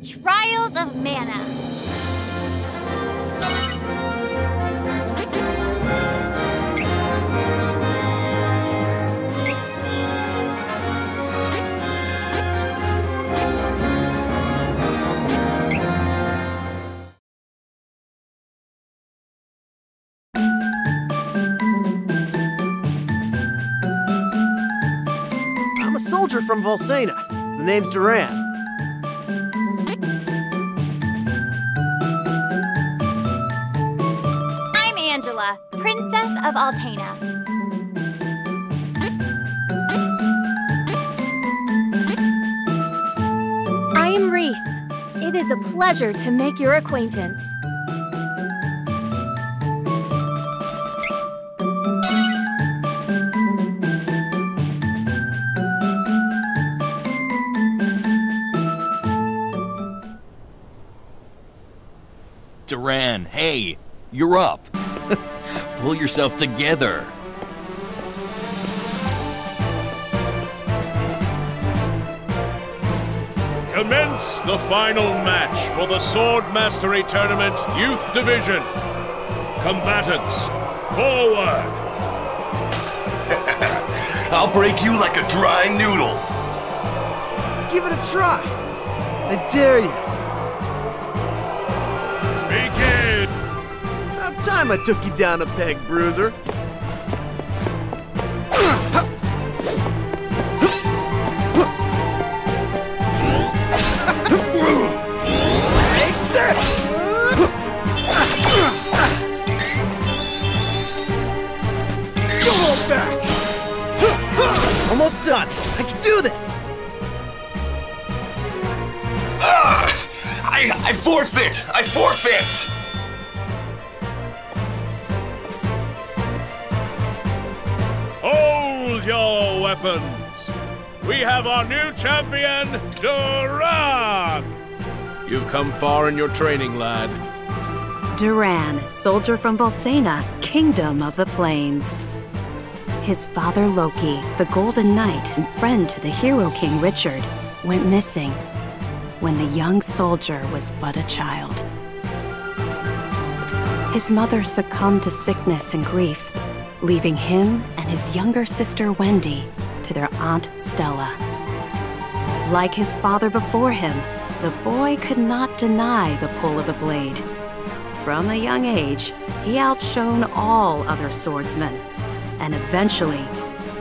Trials of Mana. I'm a soldier from Volsena. The name's Duran. Princess of Altena. I am Reese. It is a pleasure to make your acquaintance. Duran, hey, you're up. Pull yourself together. Commence the final match for the Sword Mastery Tournament Youth Division. Combatants, forward! I'll break you like a dry noodle. Give it a try. I dare you. Begin! About time I took you down a peg, Bruiser. Take this! Go back! Almost done. I can do this! I forfeit! I forfeit! Hold your weapons! We have our new champion, Duran! You've come far in your training, lad. Duran, soldier from Volsena, kingdom of the plains. His father Loki, the Golden Knight and friend to the hero king Richard, went missing when the young soldier was but a child. His mother succumbed to sickness and grief, leaving him and his younger sister Wendy to their Aunt Stella. Like his father before him, the boy could not deny the pull of the blade. From a young age, he outshone all other swordsmen, and eventually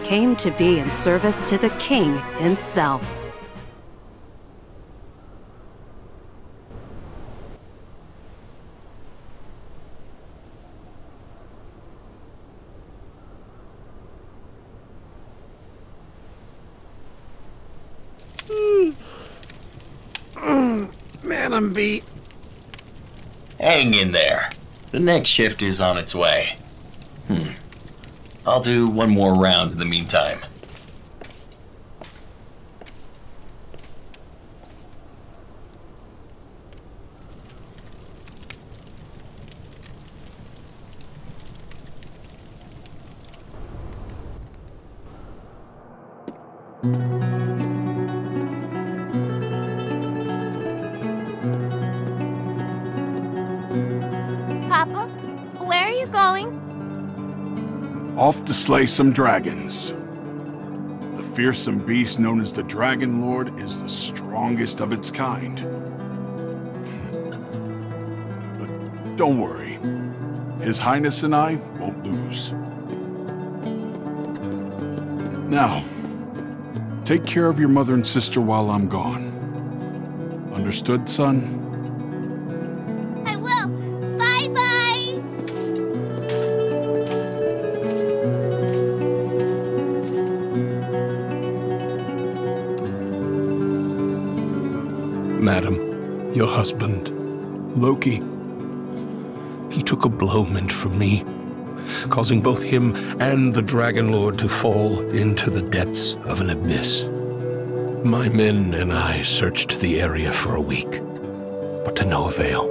came to be in service to the king himself. Man, I'm beat. Hang in there. The next shift is on its way. I'll do one more round in the meantime. Papa, where are you going? Off to slay some dragons. The fearsome beast known as the Dragon Lord is the strongest of its kind. But don't worry. His Highness and I won't lose. Now, take care of your mother and sister while I'm gone. Understood, son? I will. Bye-bye. Madam, your husband, Loki, he took a blow meant for me, causing both him and the Dragon Lord to fall into the depths of an abyss. My men and I searched the area for a week, but to no avail.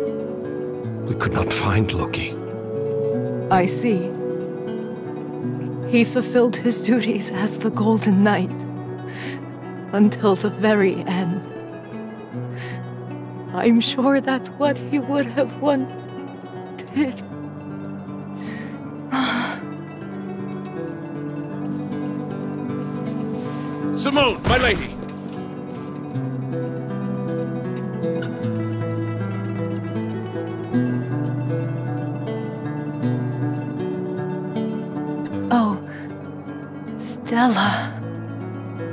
We could not find Loki. I see. He fulfilled his duties as the Golden Knight until the very end. I'm sure that's what he would have wanted. Simone, my lady! Oh, Stella.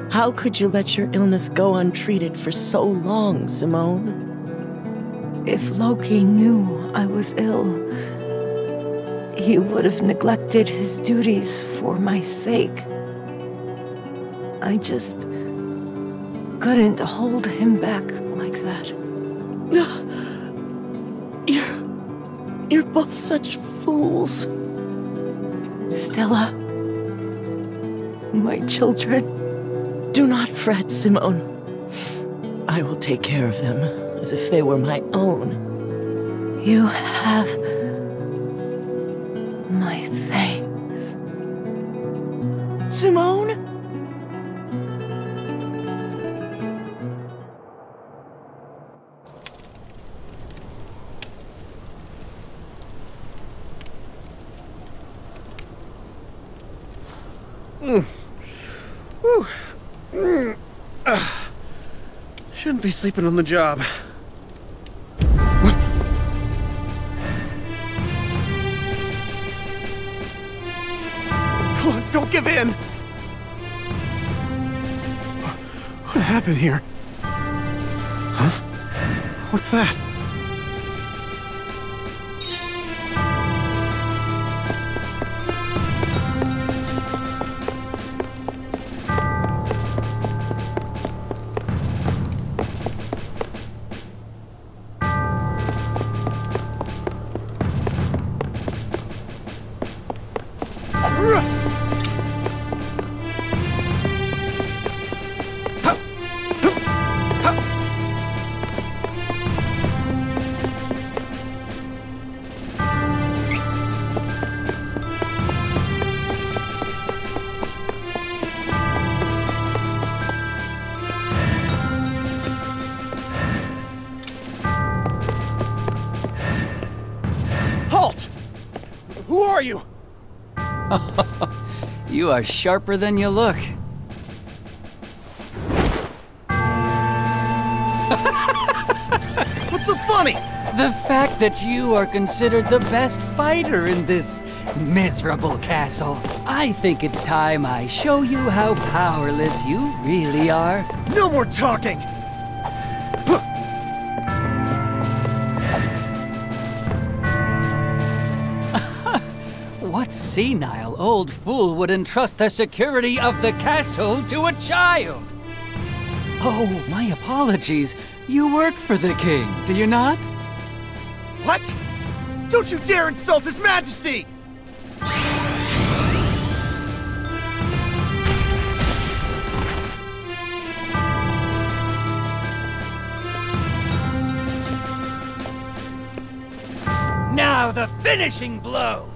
How could you let your illness go untreated for so long, Simone? If Loki knew I was ill, he would have neglected his duties for my sake. I just couldn't hold him back like that. You're both such fools. Stella, my children. Do not fret, Simone. I will take care of them as if they were my own. You have my thanks. Simone? Shouldn't be sleeping on the job. Come on, don't give in! What happened here? Huh? What's that? are you? You are sharper than you look. What's so funny? The fact that you are considered the best fighter in this miserable castle. I think it's time I show you how powerless you really are. No more talking! What senile old fool would entrust the security of the castle to a child? Oh, my apologies. You work for the king, do you not? What? Don't you dare insult His Majesty! Now the finishing blow!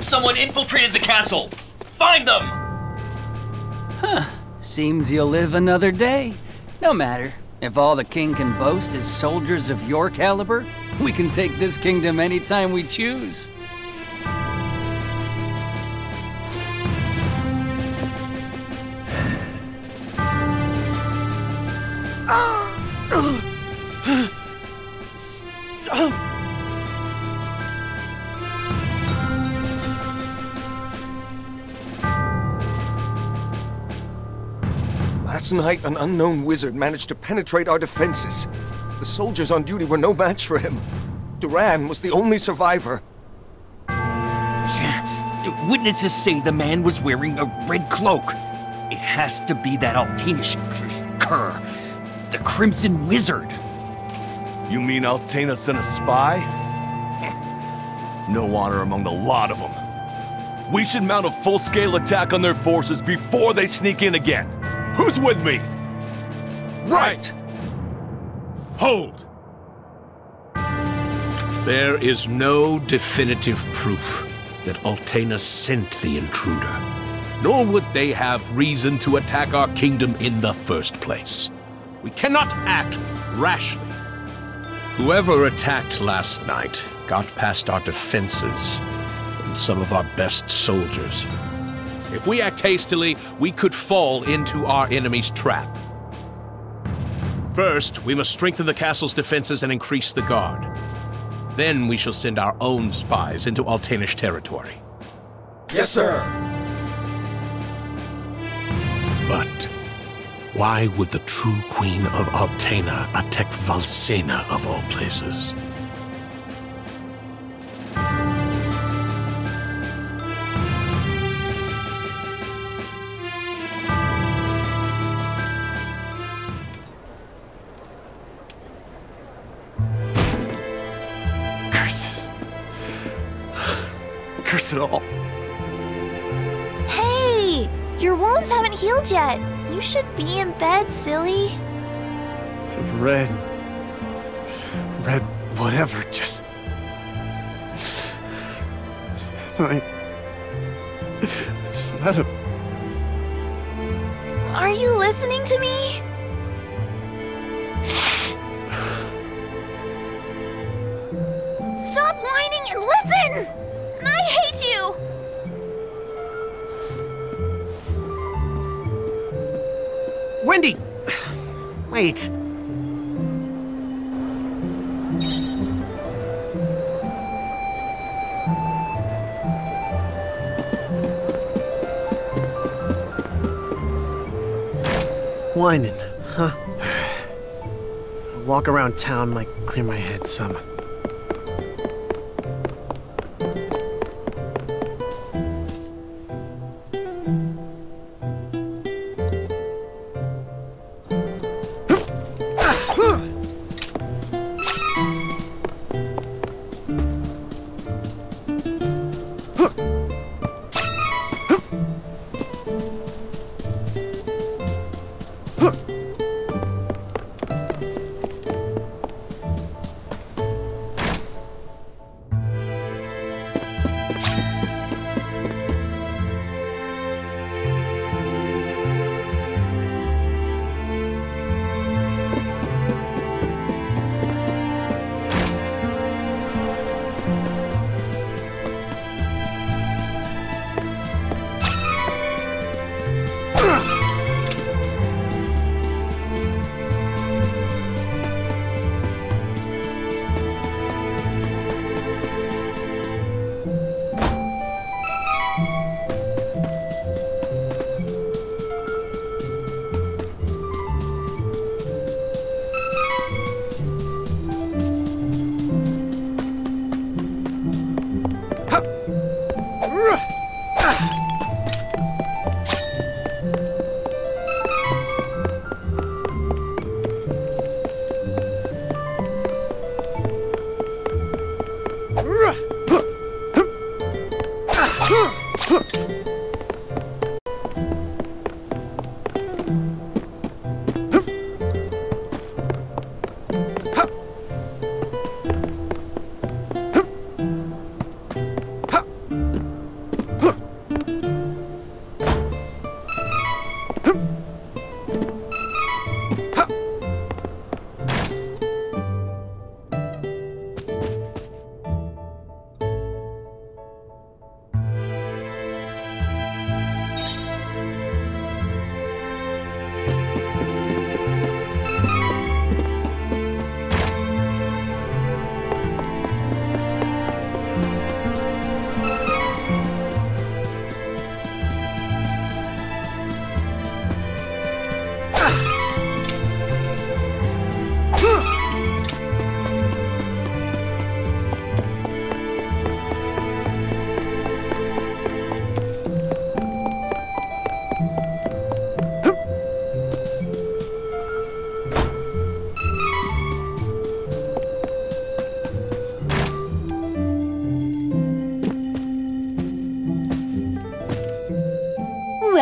Someone infiltrated the castle! Find them! Huh. Seems you'll live another day. No matter. If all the king can boast is soldiers of your caliber, we can take this kingdom anytime we choose. Last night, an unknown wizard managed to penetrate our defenses. The soldiers on duty were no match for him. Duran was the only survivor. Witnesses say the man was wearing a red cloak. It has to be that Altanish cur, the Crimson Wizard. You mean Altana sent a spy? No honor among the lot of them. We should mount a full-scale attack on their forces before they sneak in again. Who's with me? Right! Hold! There is no definitive proof that Altana sent the intruder, nor would they have reason to attack our kingdom in the first place. We cannot act rashly. Whoever attacked last night got past our defenses and some of our best soldiers. If we act hastily, we could fall into our enemy's trap. First, we must strengthen the castle's defenses and increase the guard. Then we shall send our own spies into Altanish territory. Yes, sir. But why would the true queen of Altana attack Valsena of all places? Curse it all. Hey! Your wounds haven't healed yet. You should be in bed, silly. Red, whatever, just... Just let him... Are you listening to me? Stop whining and listen! I hate you! Wendy! Wait. Whining, huh? Walk around town might clear my head some.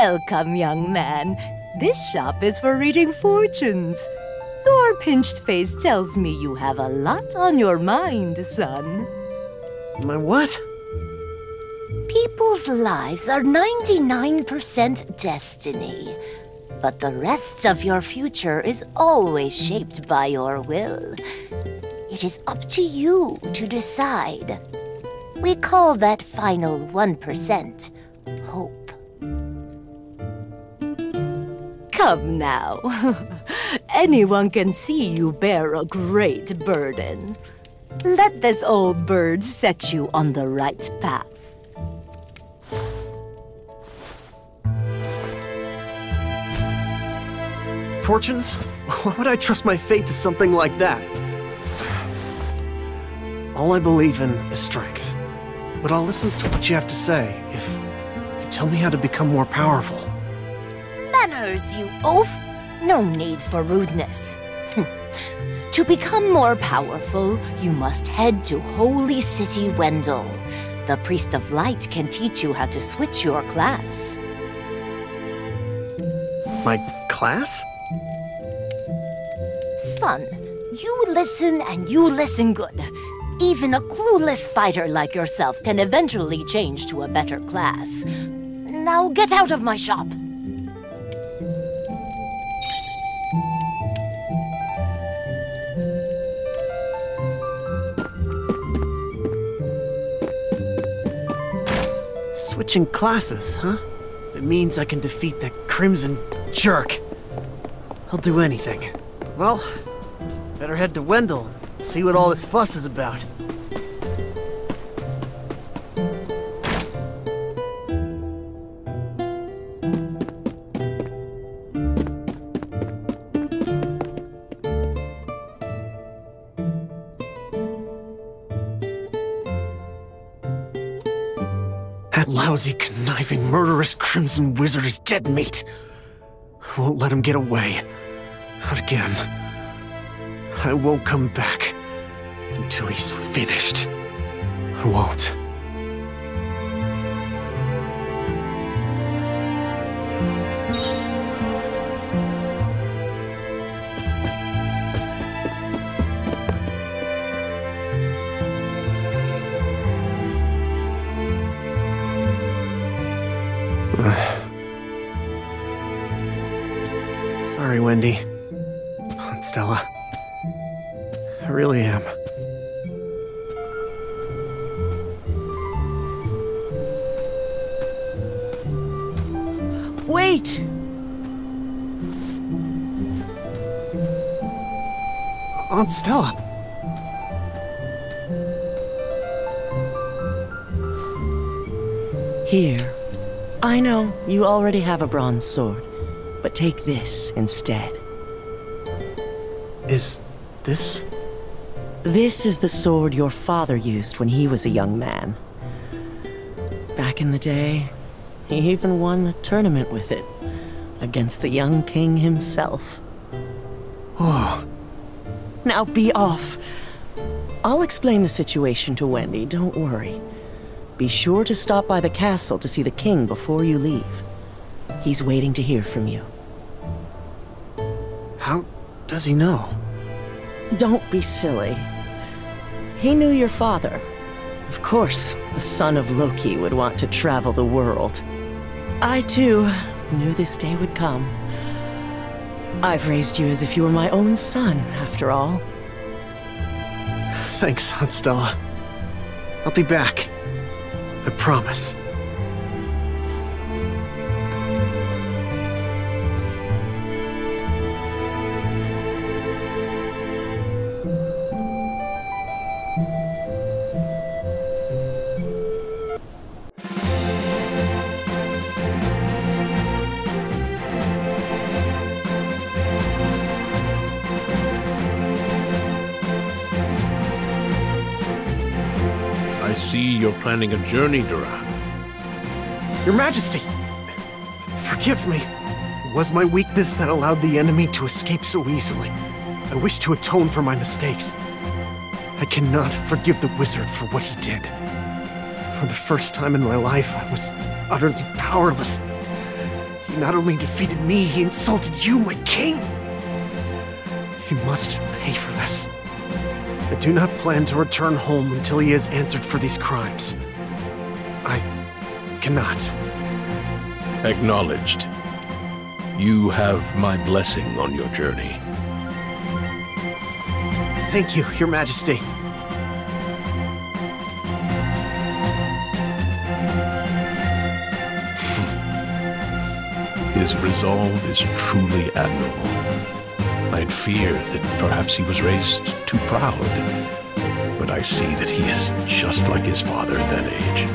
Welcome, young man. This shop is for reading fortunes. Your pinched face tells me you have a lot on your mind, son. My what? People's lives are 99% destiny, but the rest of your future is always shaped by your will. It is up to you to decide. We call that final 1% hope. Come now. Anyone can see you bear a great burden. Let this old bird set you on the right path. Fortunes? Why would I trust my fate to something like that? All I believe in is strength. But I'll listen to what you have to say if you tell me how to become more powerful. Manners, you oaf! No need for rudeness. To become more powerful, you must head to Holy City Wendell. The Priest of Light can teach you how to switch your class. My class? Son, you listen and you listen good. Even a clueless fighter like yourself can eventually change to a better class. Now get out of my shop! Switching classes, huh? It means I can defeat that crimson jerk. I'll do anything. Well, better head to Wendell and see what all this fuss is about. That lousy, conniving, murderous Crimson Wizard is dead meat. I won't let him get away. Not again. I won't come back until he's finished. I won't. Sorry, Wendy. Aunt Stella. I really am. Wait! Aunt Stella. Here. I know you already have a bronze sword, but take this instead. Is this? This is the sword your father used when he was a young man. Back in the day, he even won the tournament with it, against the young king himself. Oh. Now be off. I'll explain the situation to Wendy, don't worry. Be sure to stop by the castle to see the king before you leave. He's waiting to hear from you. How does he know? Don't be silly. He knew your father. Of course, the son of Loki would want to travel the world. I, too, knew this day would come. I've raised you as if you were my own son, after all. Thanks, Aunt Stella. I'll be back. I promise. I see you're planning a journey, Duran. Your Majesty! Forgive me. It was my weakness that allowed the enemy to escape so easily. I wish to atone for my mistakes. I cannot forgive the wizard for what he did. For the first time in my life, I was utterly powerless. He not only defeated me, he insulted you, my king! He must pay for this. I do not plan to return home until he has answered for these crimes. I cannot. Acknowledged. You have my blessing on your journey. Thank you, Your Majesty. His resolve is truly admirable. I'd feared that perhaps he was raised too proud, but I see that he is just like his father at that age.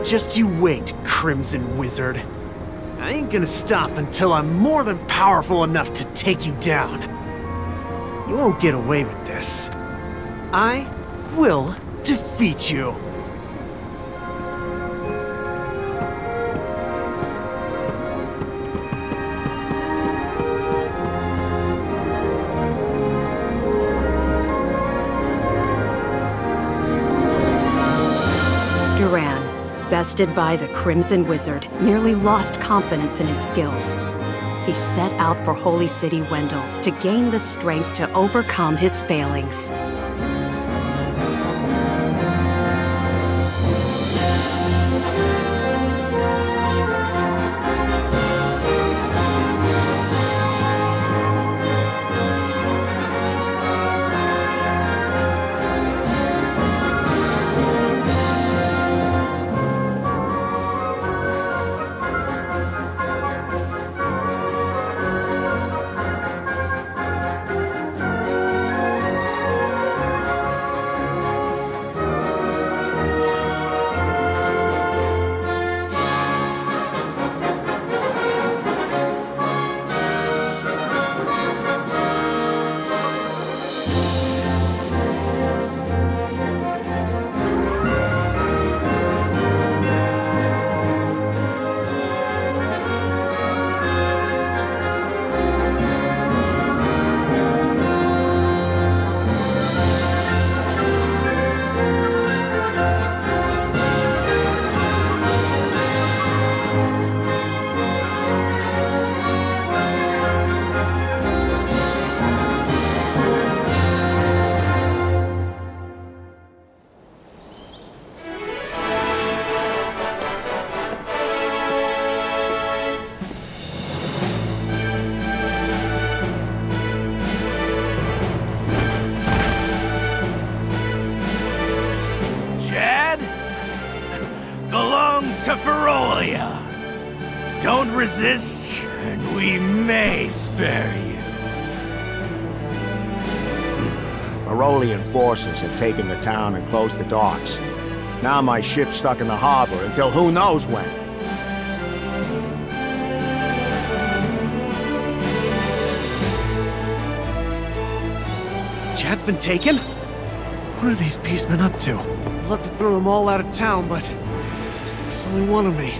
Just you wait, Crimson Wizard. I ain't gonna stop until I'm more than powerful enough to take you down. You won't get away with this. I will defeat you. Duran, bested by the Crimson Wizard, nearly lost confidence in his skills. He set out for Holy City Wendell to gain the strength to overcome his failings. To Ferolia. Don't resist, and we may spare you. Ferolian forces have taken the town and closed the docks. Now my ship's stuck in the harbor until who knows when. Chad's been taken? What are these beastmen up to? I'd love to throw them all out of town, but there's only one of me.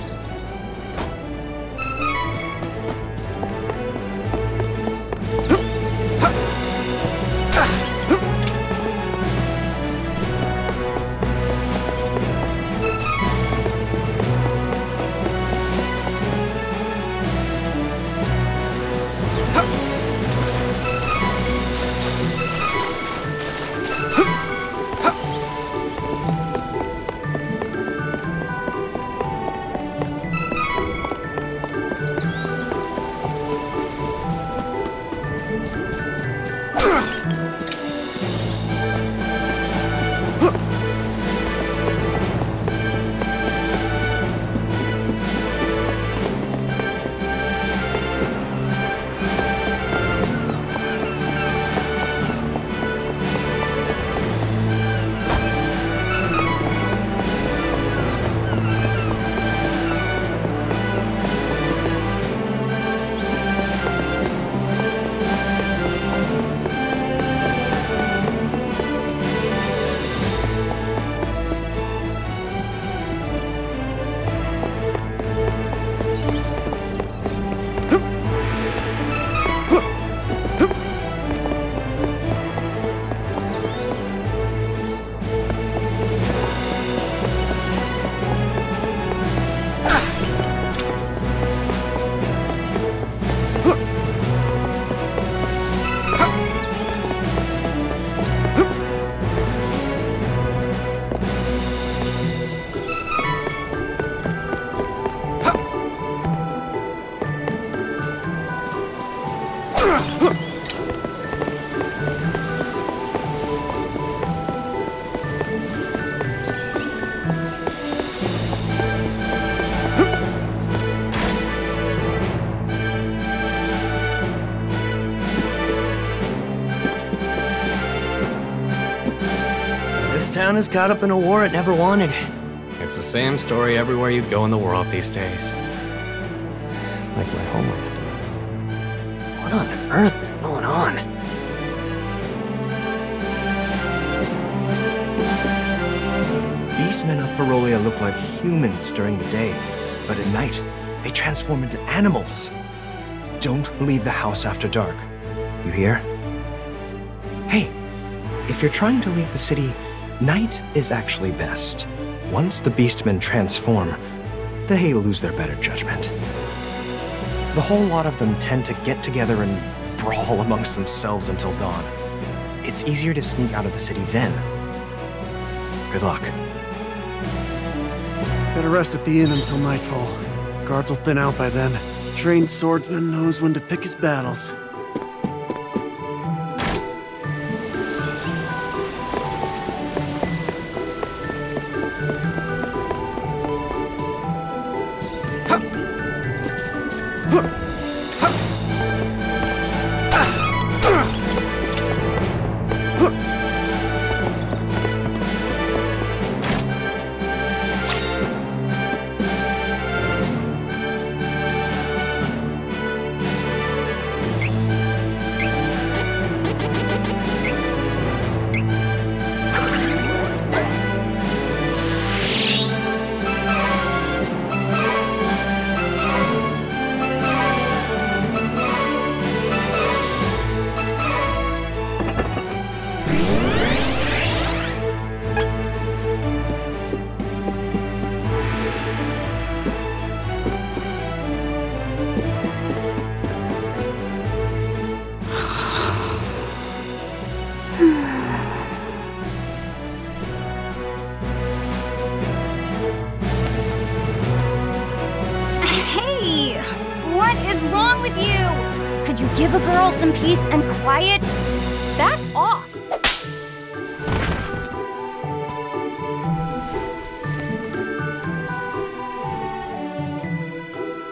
town is caught up in a war it never wanted. It's the same story everywhere you go in the world these days. Like my homeland. What on earth is going on? Beastmen of Ferolia look like humans during the day, but at night, they transform into animals. Don't leave the house after dark. You hear? Hey, if you're trying to leave the city, night is actually best. Once the Beastmen transform, they lose their better judgment. The whole lot of them tend to get together and brawl amongst themselves until dawn. It's easier to sneak out of the city then. Good luck. Better rest at the inn until nightfall. Guards will thin out by then. Trained swordsman knows when to pick his battles. Give a girl some peace and quiet? Back off!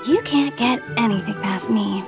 You can't get anything past me.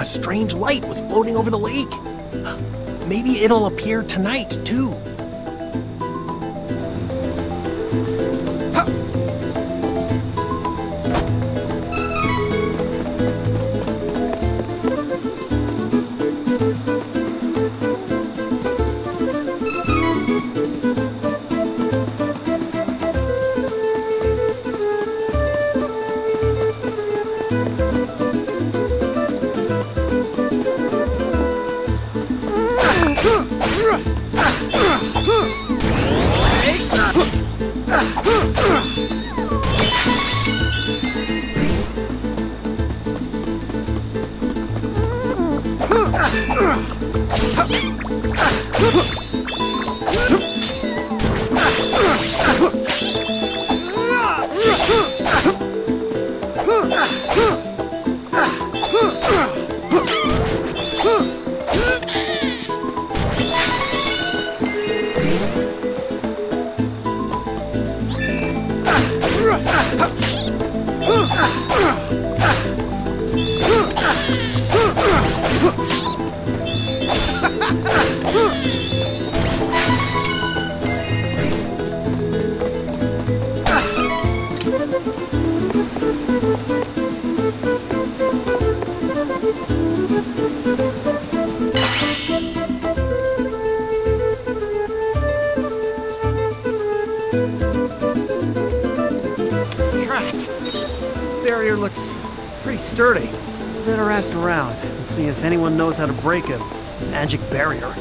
A strange light was floating over the lake. Maybe it'll appear tonight, too. This barrier looks pretty sturdy. Better ask around and see if anyone knows how to break a magic barrier.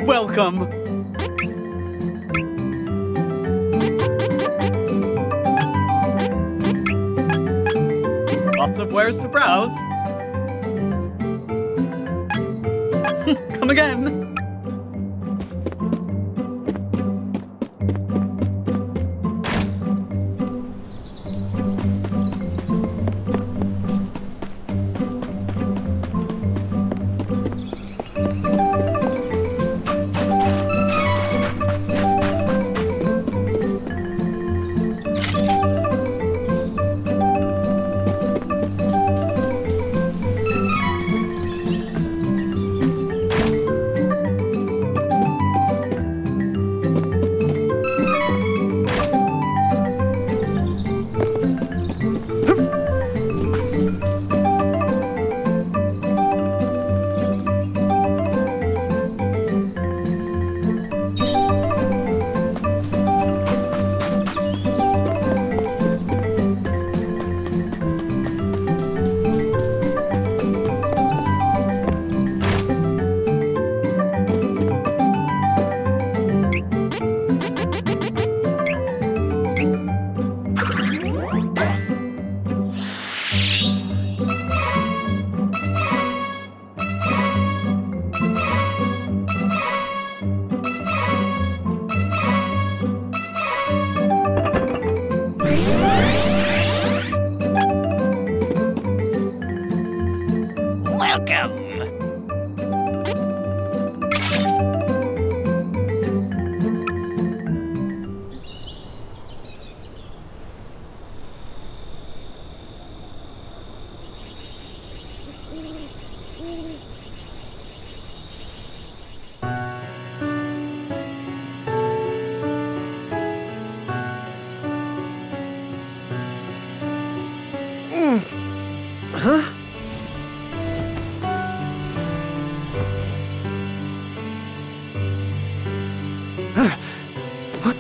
Welcome. Lots of wares to browse. Come again.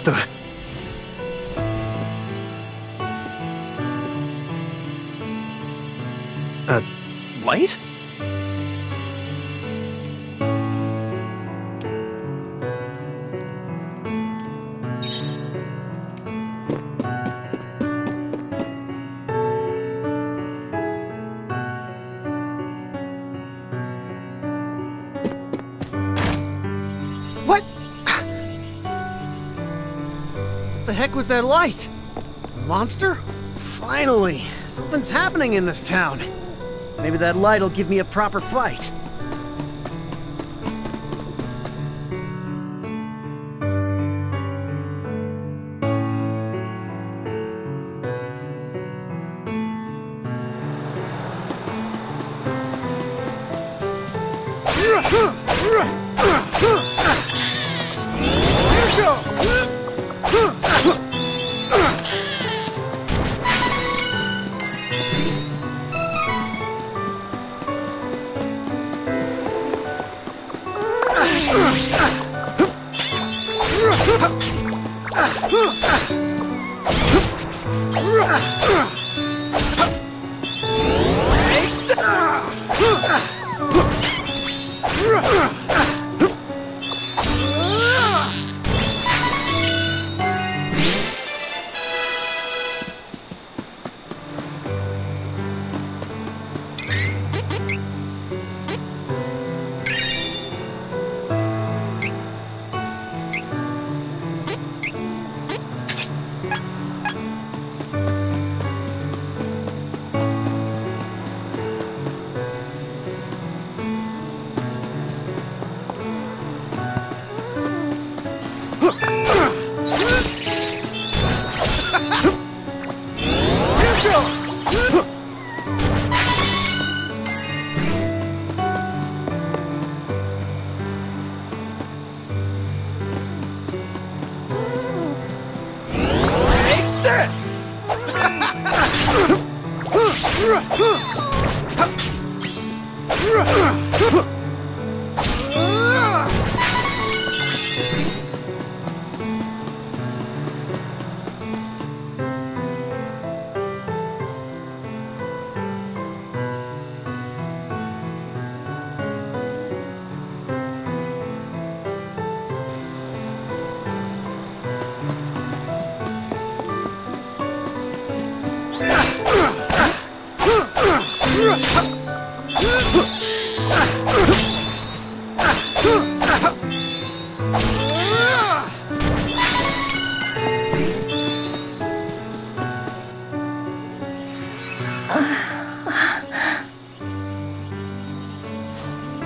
What the... light? What? The heck was that light? Monster? Finally! Something's happening in this town. Maybe that light'll give me a proper fight.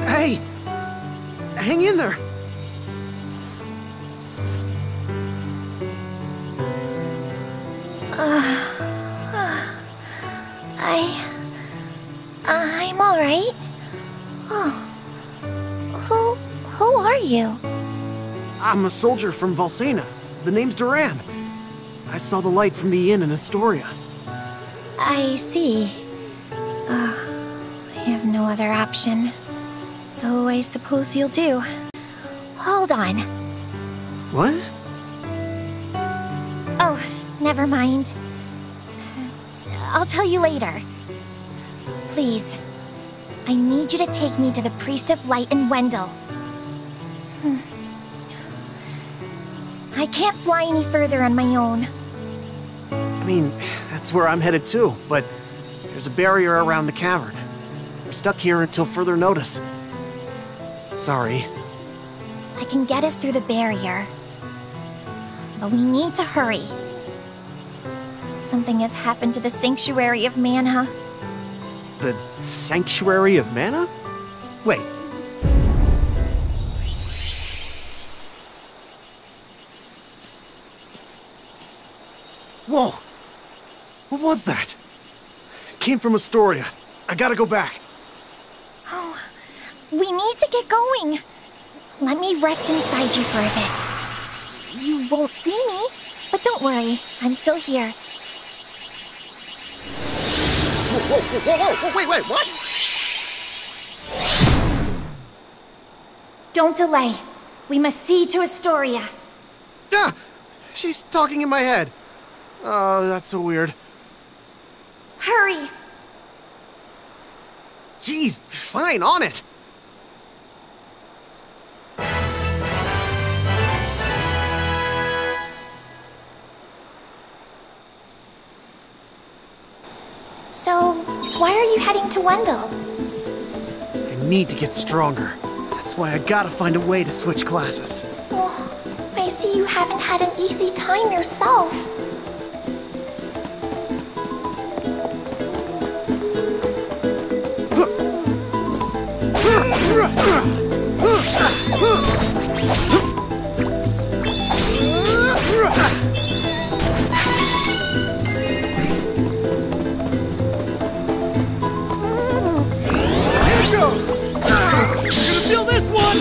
Hey! Hang in there! I'm all right. Oh, who are you? I'm a soldier from Valsena. The name's Duran. I saw the light from the inn in Astoria. I see. I have no other option. So I suppose you'll do. Hold on. What? Oh, never mind. I'll tell you later. Please, I need you to take me to the Priest of Light in Wendell. I can't fly any further on my own. I mean, that's where I'm headed too, but there's a barrier around the cavern. We're stuck here until further notice. Sorry. I can get us through the barrier. But we need to hurry. Something has happened to the Sanctuary of Mana. The Sanctuary of Mana? Wait. Whoa! What was that? It came from Astoria. I gotta go back. Oh, we need to get going. Let me rest inside you for a bit. You won't see me, but don't worry, I'm still here. Whoa, wait, what? Don't delay. We must see to Astoria. She's talking in my head. Oh, that's so weird. Hurry! Jeez, fine, on it. So, why are you heading to Wendell? I need to get stronger. That's why I gotta find a way to switch classes. Oh, I see you haven't had an easy time yourself. Feel this one!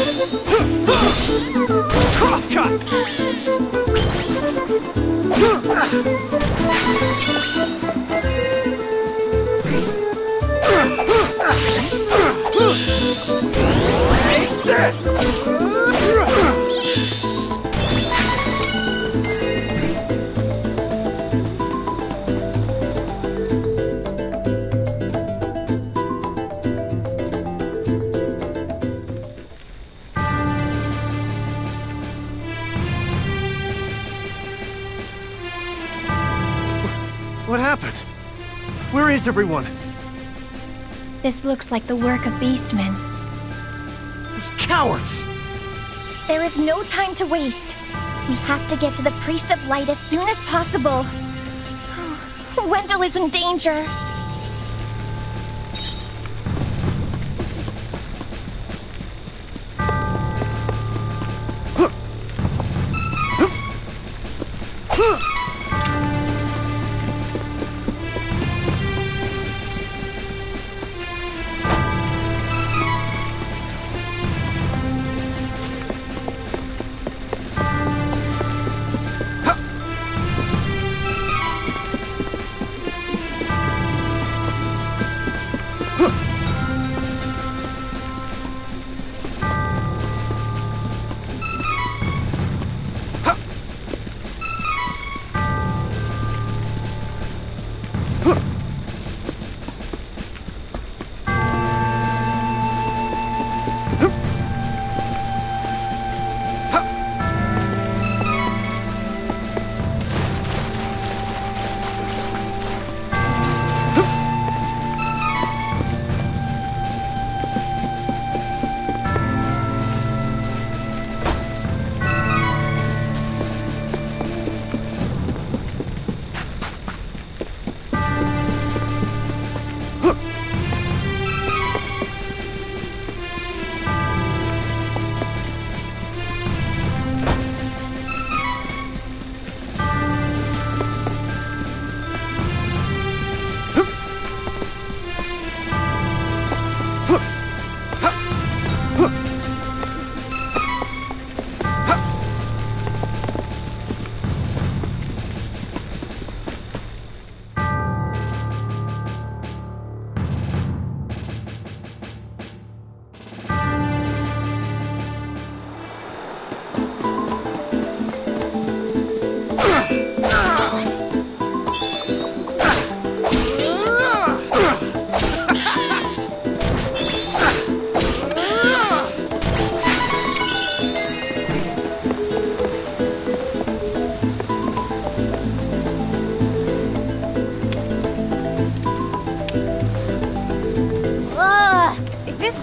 Cross cut! Take this! What happened? Where is everyone? This looks like the work of beastmen. Those cowards! There is no time to waste. We have to get to the Priest of Light as soon as possible. Wendell is in danger.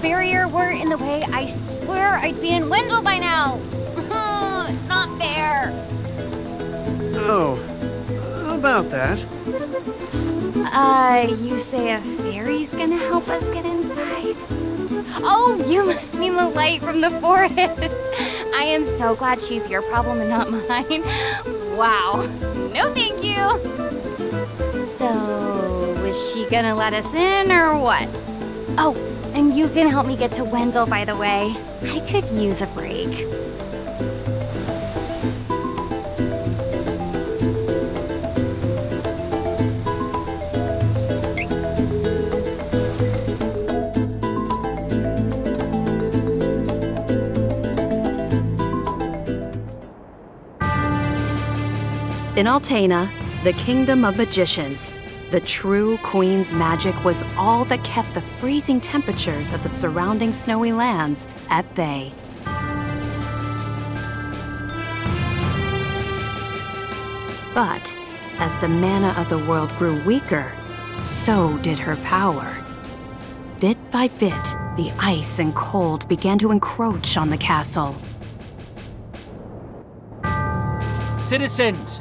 barrier weren't in the way, I swear I'd be in Wendell by now. It's not fair. Oh, how about that? You say a fairy's gonna help us get inside? Oh, you must mean the light from the forest. I am so glad she's your problem and not mine. Wow. No thank you. So, is she gonna let us in or what? Oh, and you can help me get to Wendell, by the way. I could use a break. In Altena, the kingdom of magicians, the true queen's magic was all that kept the freezing temperatures of the surrounding snowy lands at bay. But as the mana of the world grew weaker, so did her power. Bit by bit, the ice and cold began to encroach on the castle. Citizens,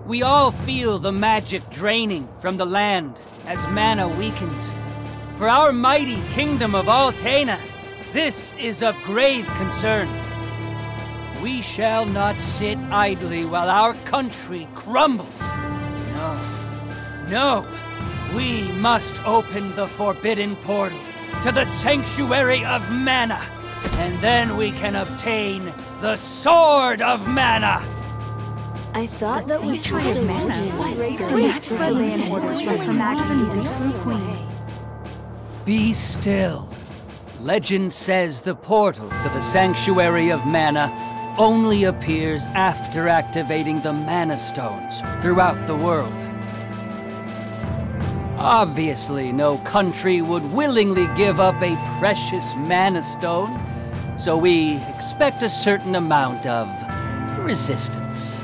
we all feel the magic draining from the land as mana weakens. For our mighty kingdom of Altena, this is of grave concern. We shall not sit idly while our country crumbles. No, we must open the forbidden portal to the Sanctuary of Mana, and then we can obtain the Sword of Mana. I thought that was Sanctuary of Mana. Be still. Legend says the portal to the Sanctuary of Mana only appears after activating the Mana Stones throughout the world. Obviously, no country would willingly give up a precious Mana Stone, so we expect a certain amount of resistance.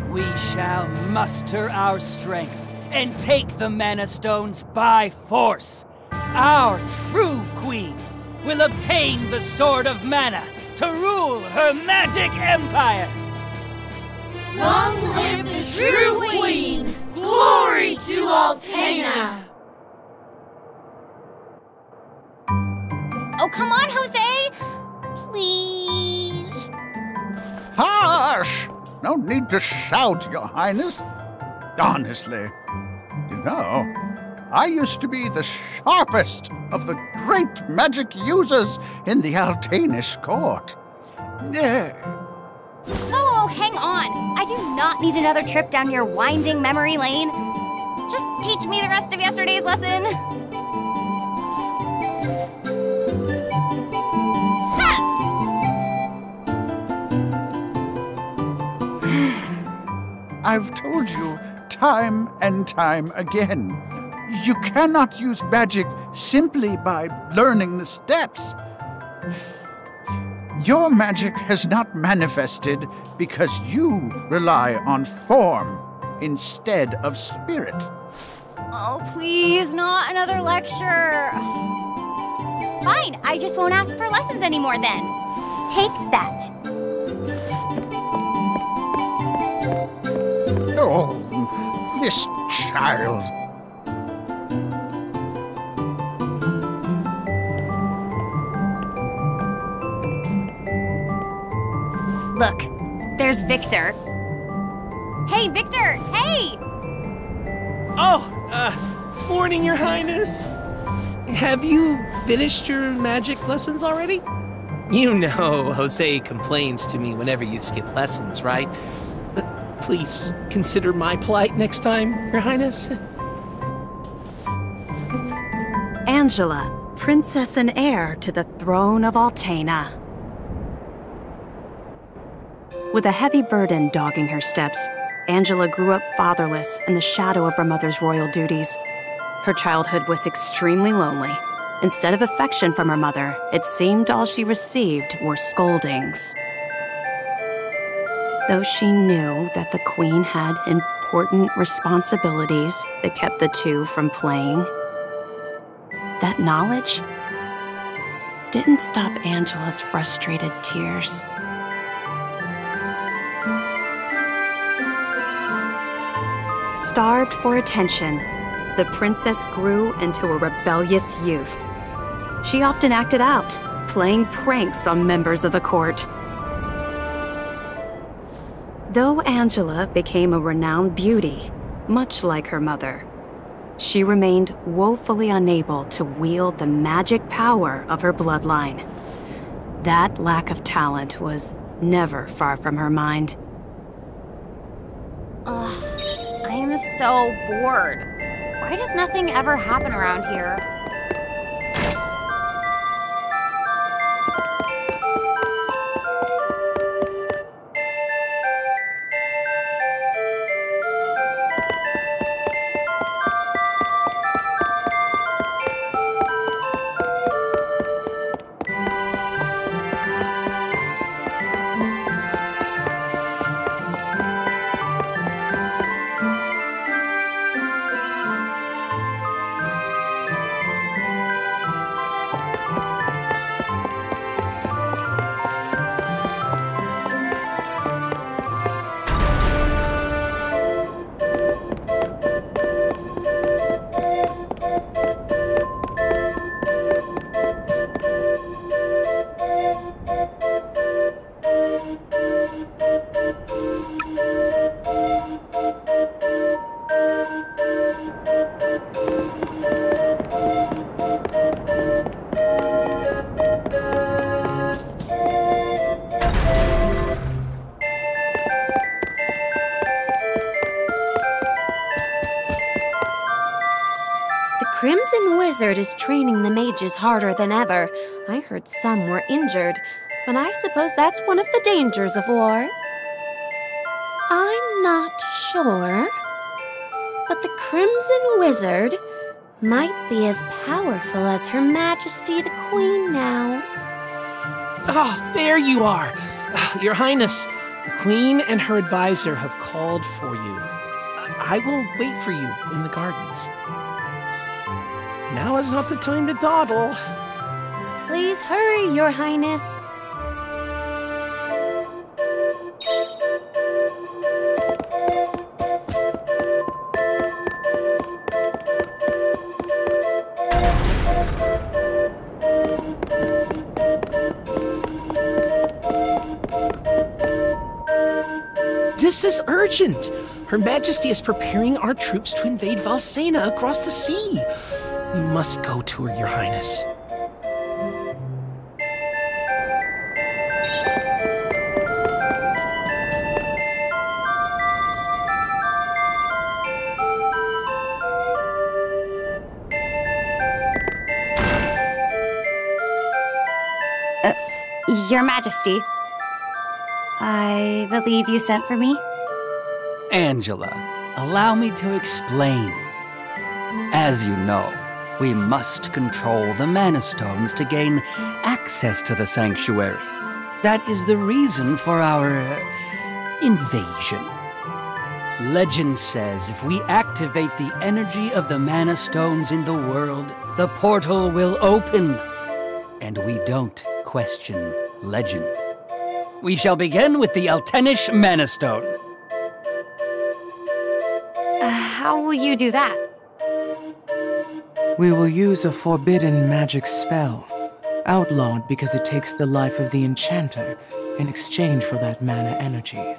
We shall muster our strength and take the Mana Stones by force. Our true queen will obtain the Sword of Mana to rule her magic empire. Long live the true queen! Glory to Altena! Oh, come on, Jose! Please. Hush! No need to shout, Your Highness. Honestly, you know, I used to be the sharpest of the great magic users in the Altenish court. Oh, hang on. I do not need another trip down your winding memory lane. Just teach me the rest of yesterday's lesson. I've told you time and time again, you cannot use magic simply by learning the steps. Your magic has not manifested because you rely on form instead of spirit. Oh, please, not another lecture. Fine, I just won't ask for lessons anymore then. Take that. Oh, this child. Look, there's Victor. Hey, Victor, hey! Oh, morning, Your Highness. Have you finished your magic lessons already? You know Jose complains to me whenever you skip lessons, right? But please consider my plight next time, Your Highness. Angela, princess and heir to the throne of Altena. With a heavy burden dogging her steps, Angela grew up fatherless in the shadow of her mother's royal duties. Her childhood was extremely lonely. Instead of affection from her mother, it seemed all she received were scoldings. Though she knew that the queen had important responsibilities that kept the two from playing, that knowledge didn't stop Angela's frustrated tears. Starved for attention, the princess grew into a rebellious youth. She often acted out, playing pranks on members of the court. Though Angela became a renowned beauty, much like her mother, she remained woefully unable to wield the magic power of her bloodline. That lack of talent was never far from her mind. Ugh, I am so bored. Why does nothing ever happen around here? Crimson Wizard is training the mages harder than ever. I heard some were injured, but I suppose that's one of the dangers of war. I'm not sure, but the Crimson Wizard might be as powerful as Her Majesty the Queen now. Oh, there you are. Your Highness, the Queen and her advisor have called for you. I will wait for you in the gardens. Now is not the time to dawdle. Please hurry, Your Highness. This is urgent. Her Majesty is preparing our troops to invade Valsena across the sea. We must go to her, Your Highness. Your Majesty, I believe you sent for me? Angela, allow me to explain. As you know, we must control the Mana Stones to gain access to the sanctuary. That is the reason for our invasion. Legend says if we activate the energy of the Mana Stones in the world, the portal will open. And we don't question legend. We shall begin with the Altenish Mana Stone. How will you do that? We will use a forbidden magic spell, outlawed because it takes the life of the enchanter in exchange for that mana energy.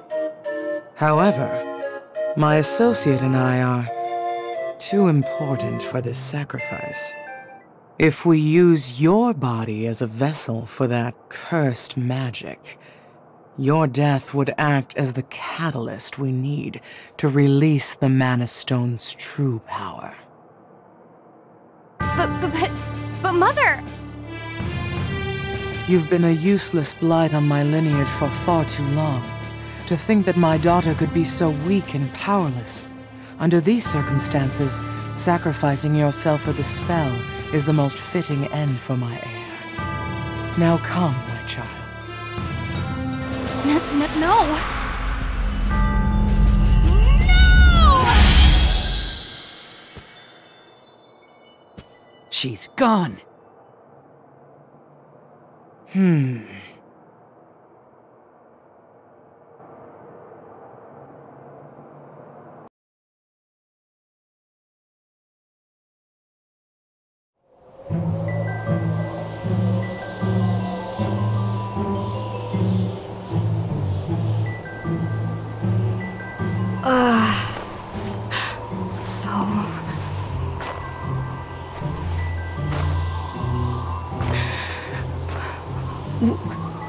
However, my associate and I are too important for this sacrifice. If we use your body as a vessel for that cursed magic, your death would act as the catalyst we need to release the Mana Stone's true power. But Mother! You've been a useless blight on my lineage for far too long. To think that my daughter could be so weak and powerless. Under these circumstances, sacrificing yourself for the spell is the most fitting end for my heir. Now come, my child. No! No! She's gone.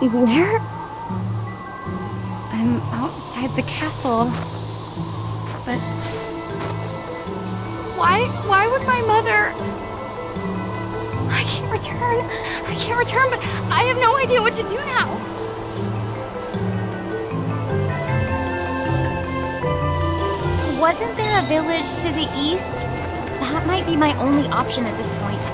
Where? I'm outside the castle. But why would my mother? I can't return, but I have no idea what to do now. Wasn't there a village to the east? That might be my only option at this point.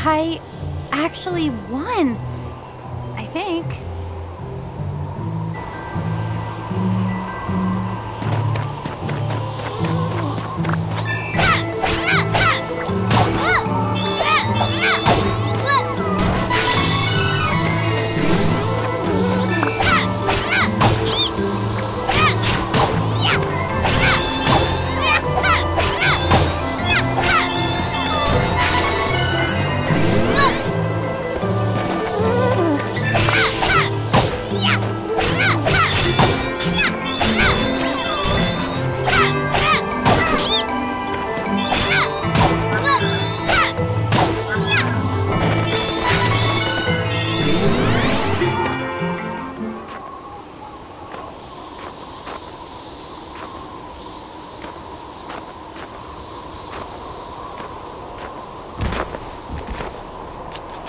I actually won, I think.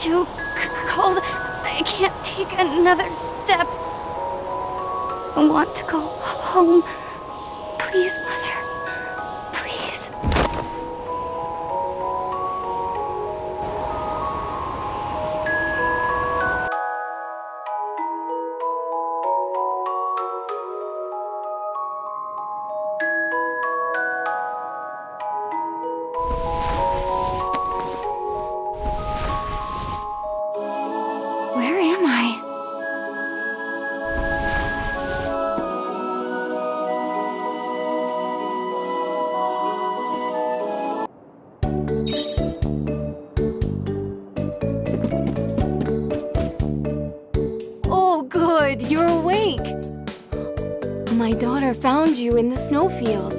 too cold. I can't take another step. I want to go home. Please, Mother. Please. Where am I? Oh, good, you're awake. My daughter found you in the snowfields.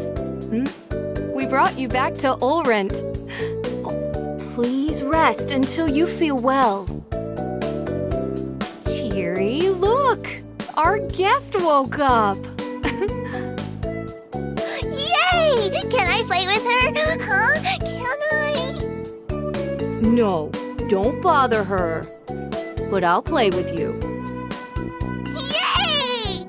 We brought you back to Ulrent. Please rest until you feel well. Cheery, look! Our guest woke up! Yay! Can I play with her? Huh? Can I? No, don't bother her. But I'll play with you. Yay!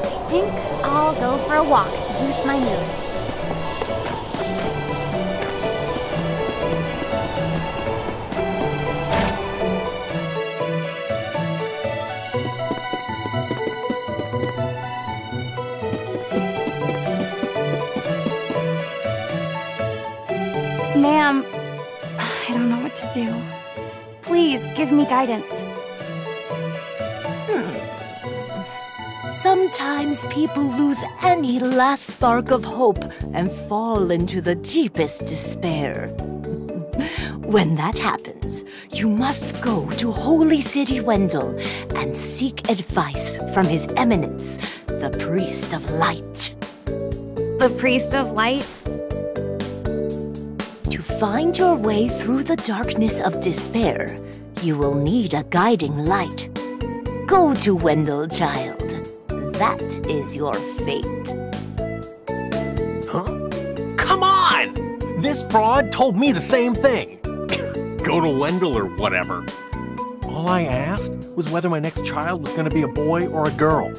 I think I'll go for a walk to boost my mood. Ma'am, I don't know what to do. Please give me guidance. Sometimes people lose any last spark of hope and fall into the deepest despair. When that happens, you must go to Holy City Wendell and seek advice from His Eminence, the Priest of Light. The Priest of Light? To find your way through the darkness of despair, you will need a guiding light. Go to Wendell, child. That is your fate. Huh? Come on! This fraud told me the same thing. Go to Wendell or whatever. All I asked was whether my next child was going to be a boy or a girl.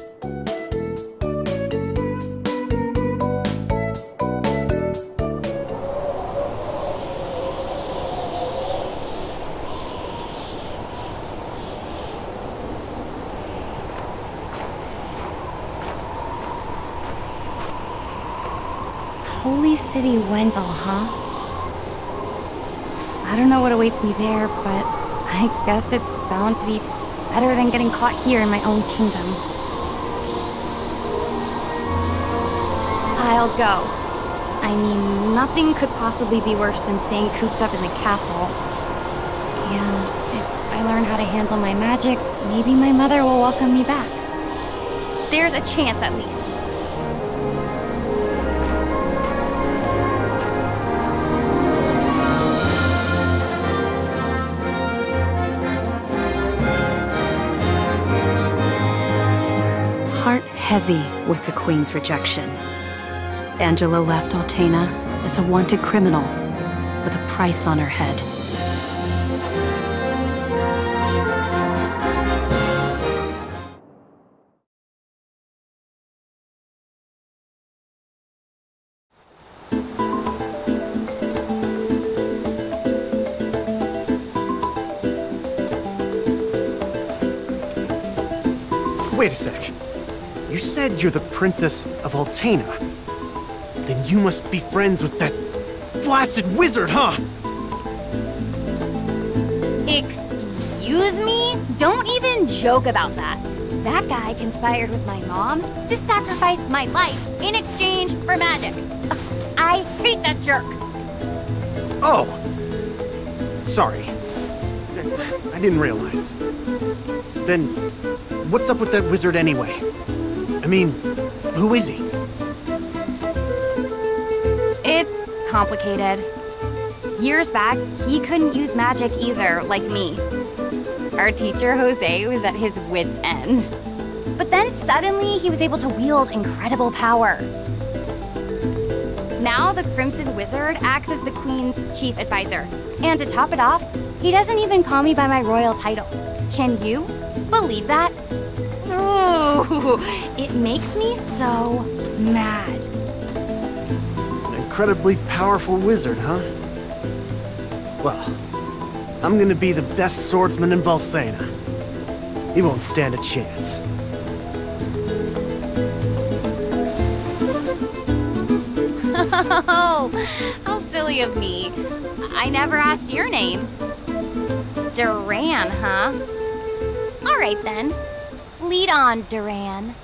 Holy City Wendell, huh? I don't know what awaits me there, but I guess it's bound to be better than getting caught here in my own kingdom. I'll go. I mean, nothing could possibly be worse than staying cooped up in the castle. And if I learn how to handle my magic, maybe my mother will welcome me back. There's a chance, at least. Heart heavy with the Queen's rejection, Angela left Altena as a wanted criminal with a price on her head. Wait a sec. You said you're the Princess of Altena. Then you must be friends with that blasted wizard, huh? Excuse me? Don't even joke about that. That guy conspired with my mom to sacrifice my life in exchange for magic. I hate that jerk. Oh! Sorry. I didn't realize. Then, what's up with that wizard anyway? I mean, who is he? It's complicated. Years back, he couldn't use magic either, like me. Our teacher, Jose, was at his wit's end. But then suddenly, he was able to wield incredible power. Now, the Crimson Wizard acts as the Queen's chief advisor. And to top it off, he doesn't even call me by my royal title. Can you believe that? Ooh, it makes me so mad. An incredibly powerful wizard, huh? Well, I'm gonna be the best swordsman in Balsena. He won't stand a chance. Oh, how silly of me. I never asked your name. Duran, huh? All right then. Lead on, Duran.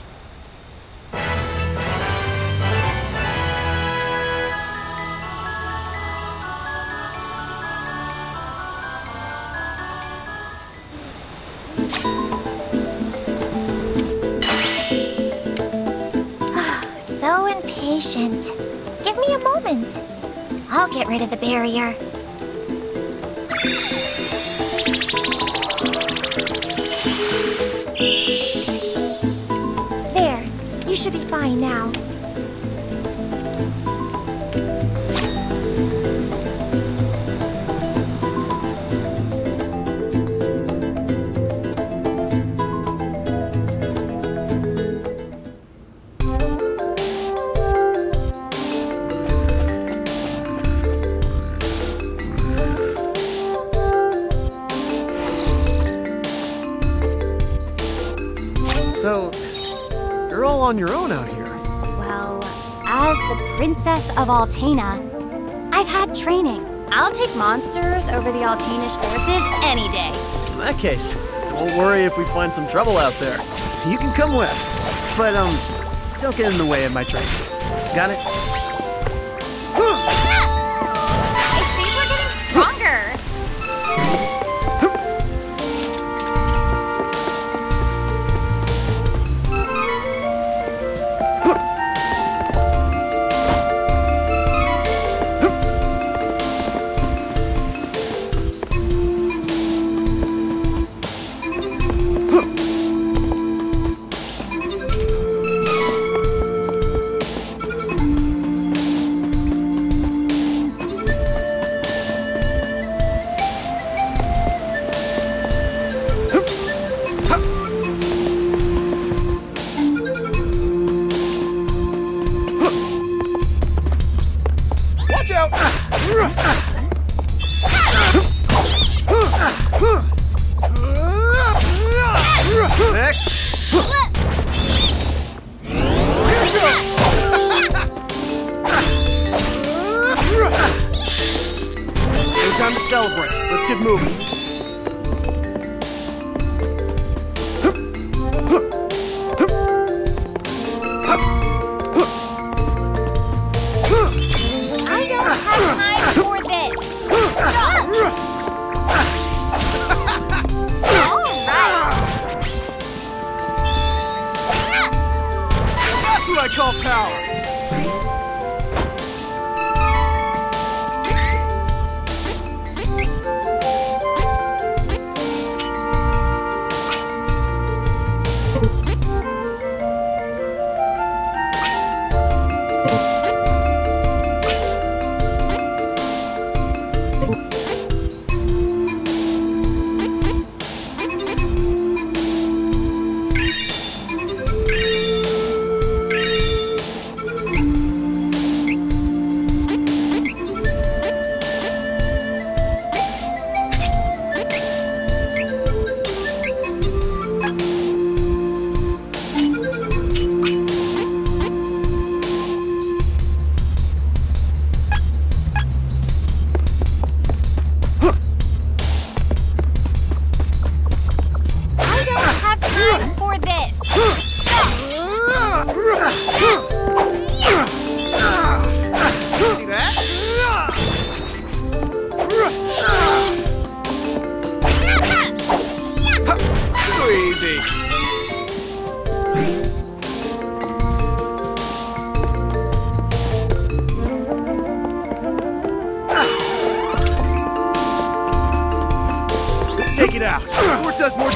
So impatient. Give me a moment. I'll get rid of the barrier. There. You should be fine now. So, you're all on your own out here. Well, as the Princess of Altena, I've had training. I'll take monsters over the Altanish forces any day. In that case, I won't worry if we find some trouble out there. You can come with. But, don't get in the way of my training. Got it? I think we're getting stronger. Time to celebrate. Let's get moving. I don't have time for this. Stop! That's what I call power.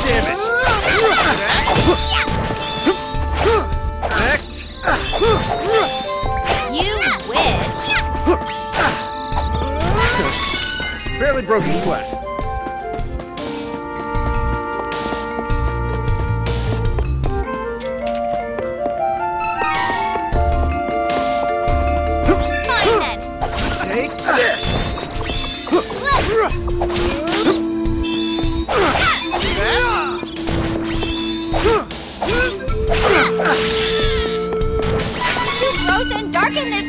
damage. Next. You wish. Barely broke a sweat. Fine then. Take this. You frozen dark in the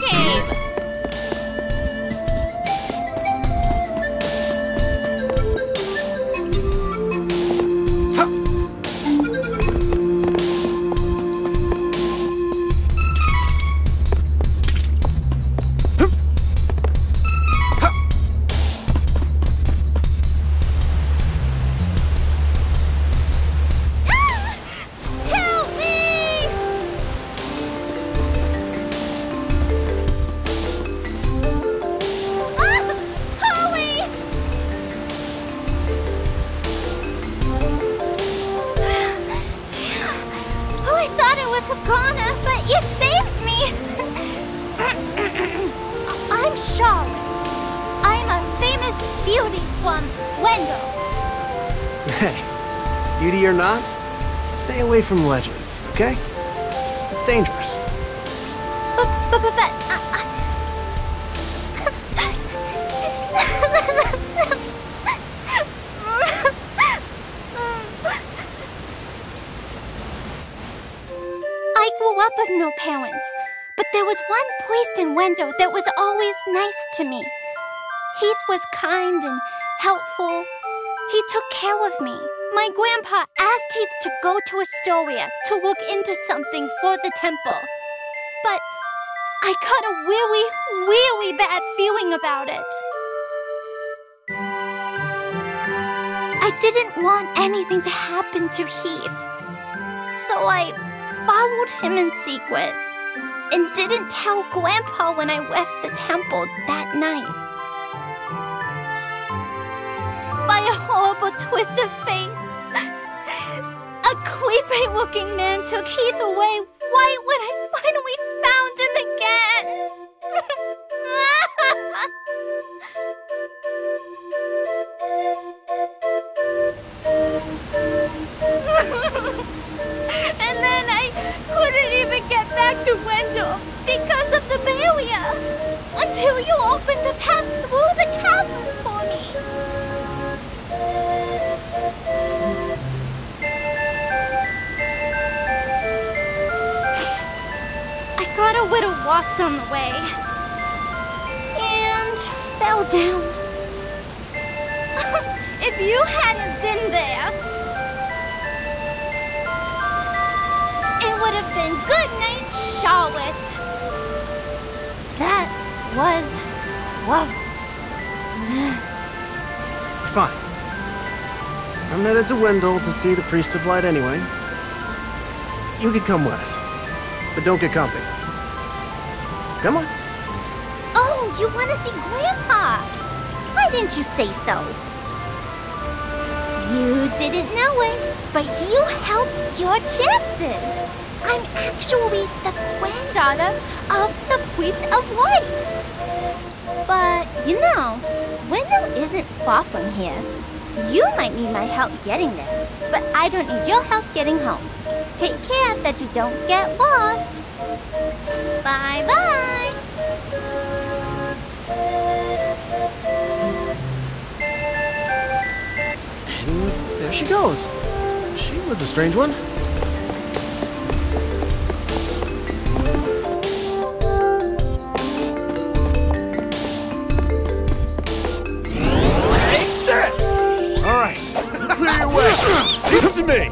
cave. Help me! Holly! Oh, I thought it was Agana, but you saved me! I'm Charlotte. I'm a famous beauty from Wendell. Hey, beauty or not, stay away from ledges, okay? It's dangerous. But I grew up with no parents, but there was one priest in Wendell that was always nice to me. Heath was kind and helpful. He took care of me. My grandpa asked Heath to go to Astoria to look into something for the temple. But I got a really, really bad feeling about it. I didn't want anything to happen to Heath. So I followed him in secret and didn't tell Grandpa when I left the temple that night. By a horrible twist of fate, a creepy-looking man took Heath away right when I finally found him again. And then I couldn't even get back to Wendell because of the barrier until you opened the path through the chasm for me. I got a little lost on the way and fell down. If you hadn't been there, it would have been good night, Charlotte. That was close. Fine. I'm headed to Wendell to see the Priest of Light anyway. You can come with us, but don't get comfy. Come on. Oh, you want to see Grandpa? Why didn't you say so? You didn't know it, but you helped your chances. I'm actually the granddaughter of the Priest of Light. But, you know, Wendell isn't far from here. You might need my help getting there, but I don't need your help getting home. Take care that you don't get lost. Bye-bye. And there she goes. She was a strange one. Clear your way! Leave it to me!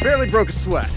Barely broke a sweat.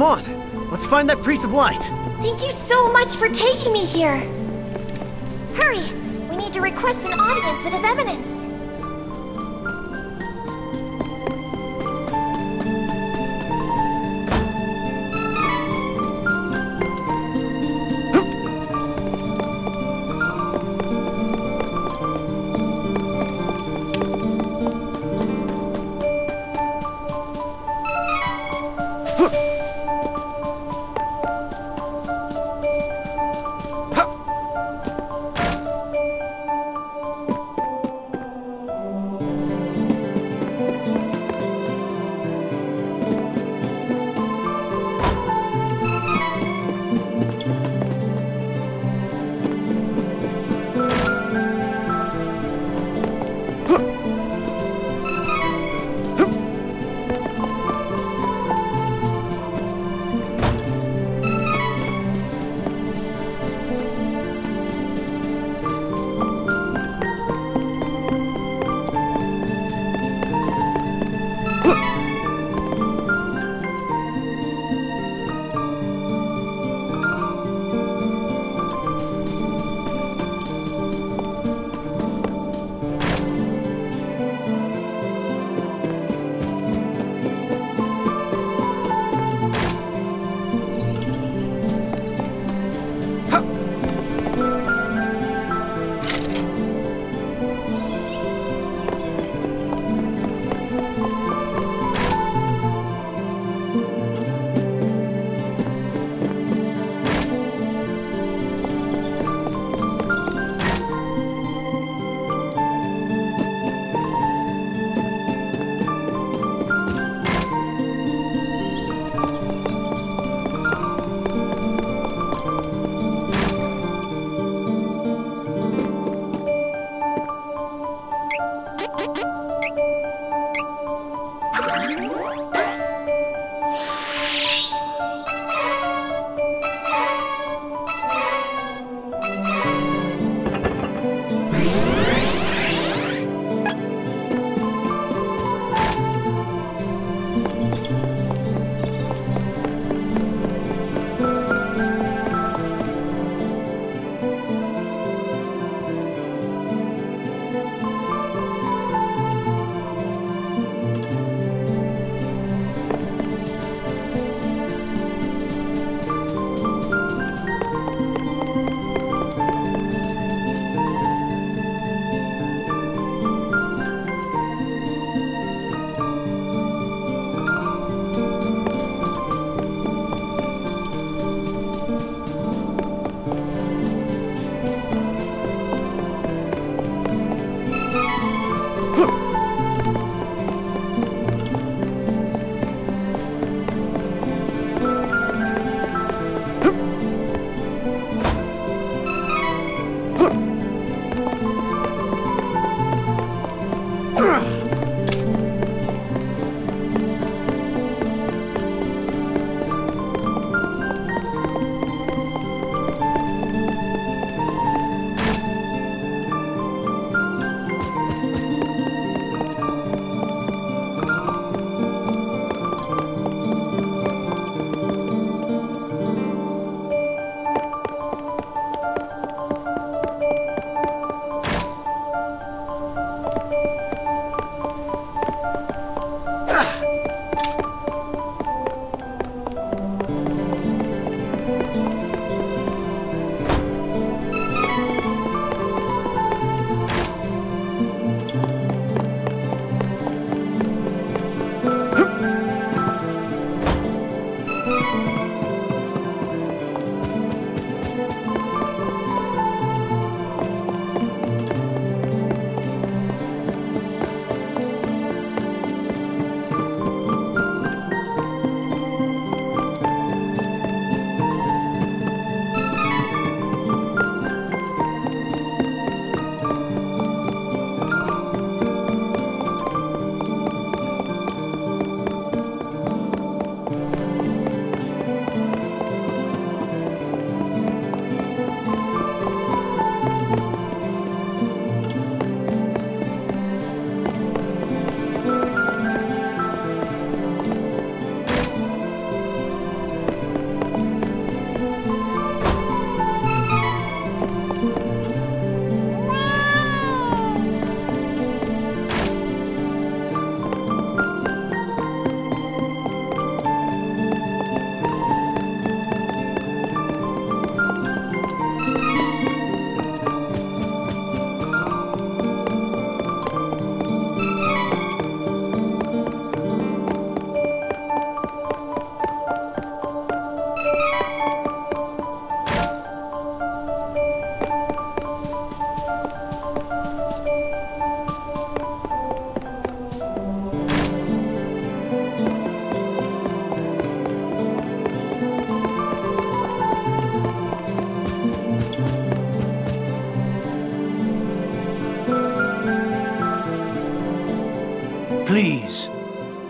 Come on, let's find that priest of light. Thank you so much for taking me here. Hurry, we need to request an audience with His Eminence.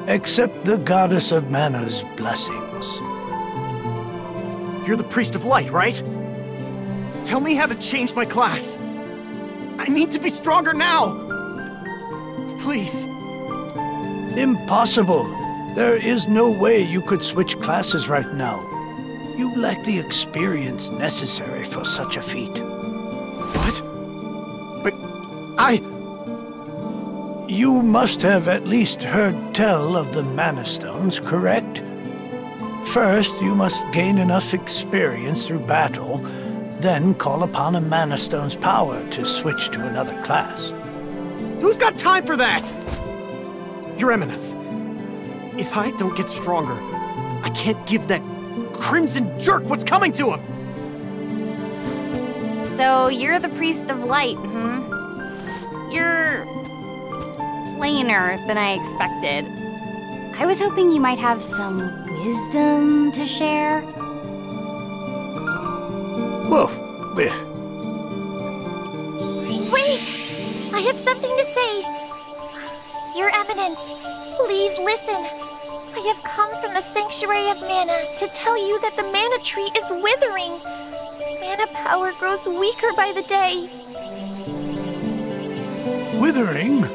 Accept the goddess of mana's blessings. You're the priest of light, right? Tell me how to change my class. I need to be stronger now. Please. Impossible. There is no way you could switch classes right now. You lack the experience necessary for such a feat. What? But You must have at least heard tell of the Mana Stones, correct? First, you must gain enough experience through battle, then call upon a Mana Stone's power to switch to another class. Who's got time for that? Your Eminence, if I don't get stronger, I can't give that crimson jerk what's coming to him! So you're the priest of light, You're plainer than I expected. I was hoping you might have some wisdom to share. Whoa, Wait! I have something to say. Your Eminence, please listen. I have come from the Sanctuary of Mana to tell you that the Mana Tree is withering. Mana power grows weaker by the day. Withering?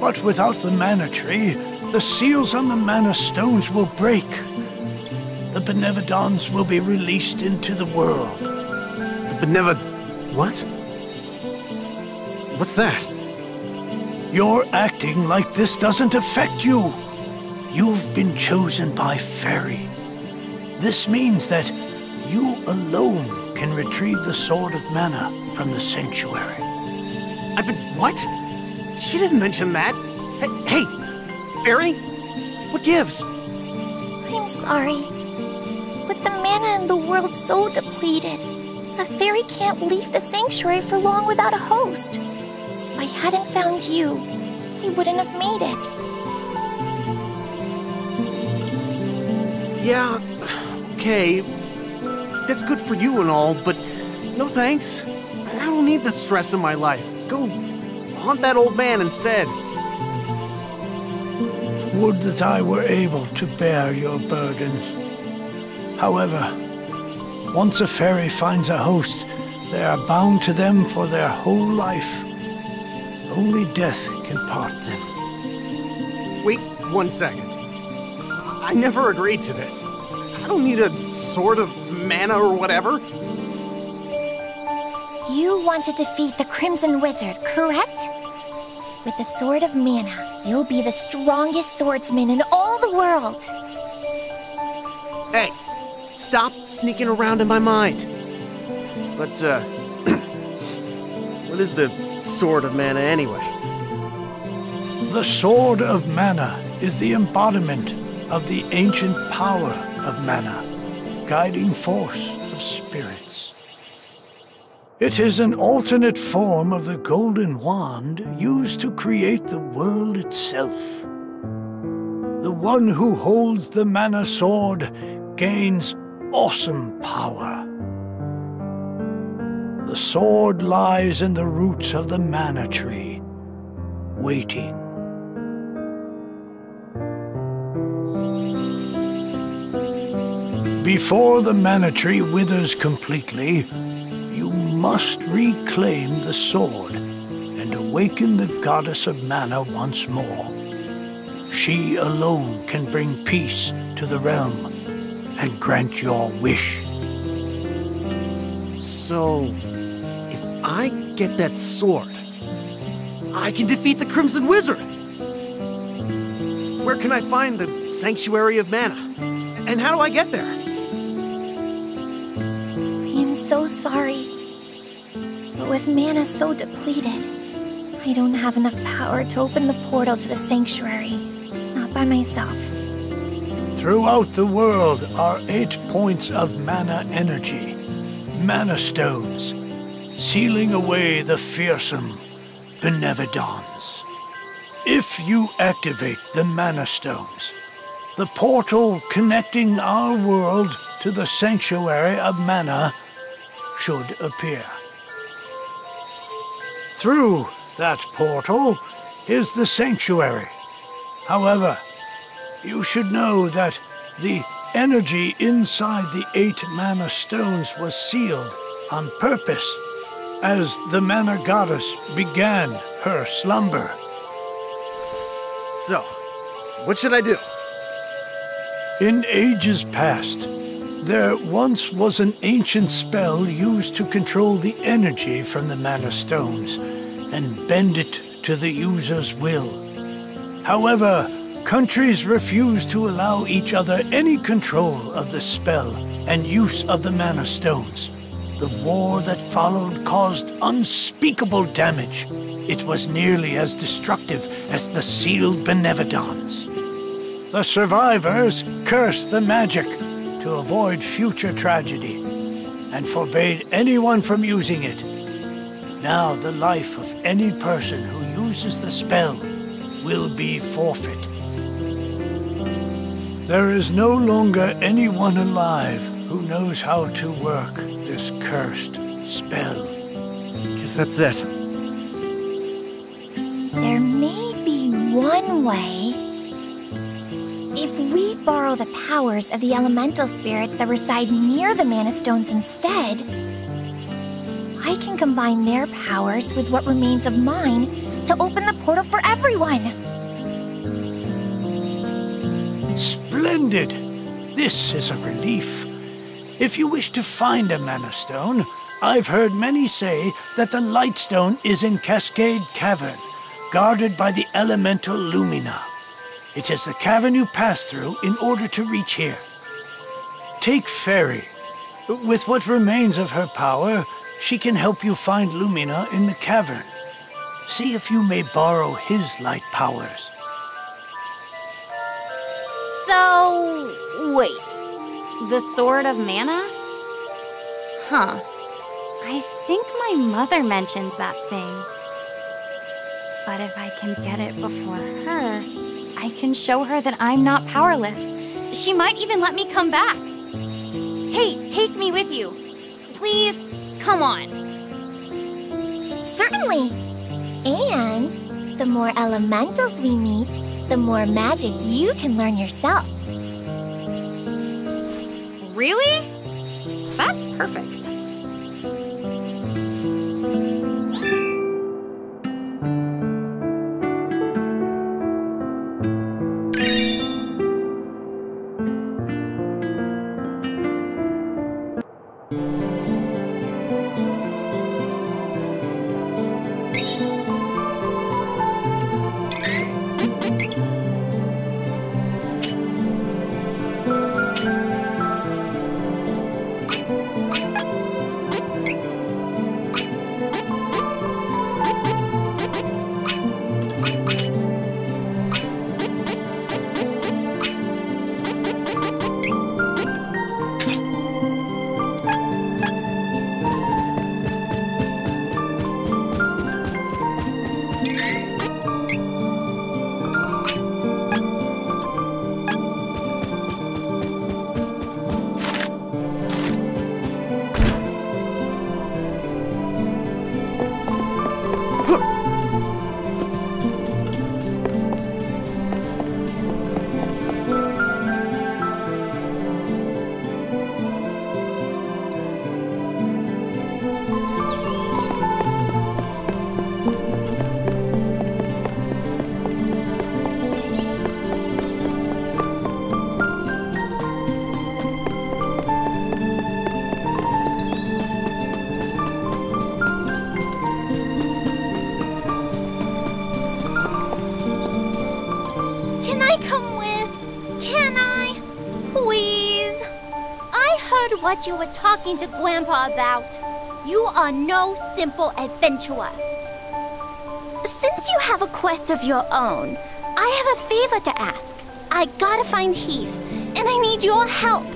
But without the Mana Tree, the seals on the Mana Stones will break. The Benevodons will be released into the world. What? What's that? You're acting like this doesn't affect you. You've been chosen by Fairy. This means that you alone can retrieve the Sword of Mana from the Sanctuary. I've been... what? She didn't mention that. Hey, Fairy? What gives? I'm sorry. With the mana in the world so depleted, a fairy can't leave the sanctuary for long without a host. If I hadn't found you, he wouldn't have made it. Yeah, okay. That's good for you and all, but no thanks. I don't need the stress in my life. Go haunt that old man instead. Would that I were able to bear your burdens. However, once a fairy finds a host, they are bound to them for their whole life. Only death can part them. Wait 1 second. I never agreed to this. I don't need a sword of mana or whatever. You want to defeat the Crimson Wizard, correct? With the Sword of Mana, you'll be the strongest swordsman in all the world. Hey, stop sneaking around in my mind. But, what is the Sword of Mana anyway? The Sword of Mana is the embodiment of the ancient power of Mana, guiding force of spirits. It is an alternate form of the golden wand used to create the world itself. The one who holds the Mana Sword gains awesome power. The sword lies in the roots of the Mana Tree, waiting. Before the Mana Tree withers completely, you must reclaim the sword and awaken the Goddess of Mana once more. She alone can bring peace to the realm and grant your wish. So, if I get that sword, I can defeat the Crimson Wizard! Where can I find the Sanctuary of Mana? And how do I get there? I am so sorry. But with mana so depleted, I don't have enough power to open the portal to the sanctuary. Not by myself. Throughout the world are 8 points of mana energy, Mana Stones, sealing away the fearsome Benevodons. If you activate the Mana Stones, the portal connecting our world to the Sanctuary of Mana should appear. Through that portal is the Sanctuary. However, You should know that the energy inside the 8 mana stones was sealed on purpose as the mana goddess began her slumber. So, what should I do? In ages past, there once was an ancient spell used to control the energy from the mana stones and bend it to the user's will. However, countries refused to allow each other any control of the spell and use of the mana stones. The war that followed caused unspeakable damage. It was nearly as destructive as the sealed benevolence. The survivors cursed the magic to avoid future tragedy and forbade anyone from using it. Now the life of any person who uses the spell will be forfeit. There is no longer anyone alive who knows how to work this cursed spell. Guess that's it. There may be one way. If we borrow the powers of the elemental spirits that reside near the mana stones instead, I can combine their powers with what remains of mine to open the portal for everyone. Splendid! This is a relief. If you wish to find a mana stone, I've heard many say that the Lightstone is in Cascade Cavern, guarded by the elemental Lumina. It is the cavern you pass through in order to reach here. Take Fairy. With what remains of her power, she can help you find Lumina in the cavern. See if you may borrow his light powers. So, wait. The Sword of Mana? Huh. I think my mother mentioned that thing. But if I can get it before her, I can show her that I'm not powerless. She might even let me come back. Hey, take me with you. Please, come on. Certainly. And the more elementals we meet, the more magic you can learn yourself. Really? That's perfect. What you were talking to Grandpa about. You are no simple adventurer. Since you have a quest of your own, I have a favor to ask. I gotta find Heath, and I need your help.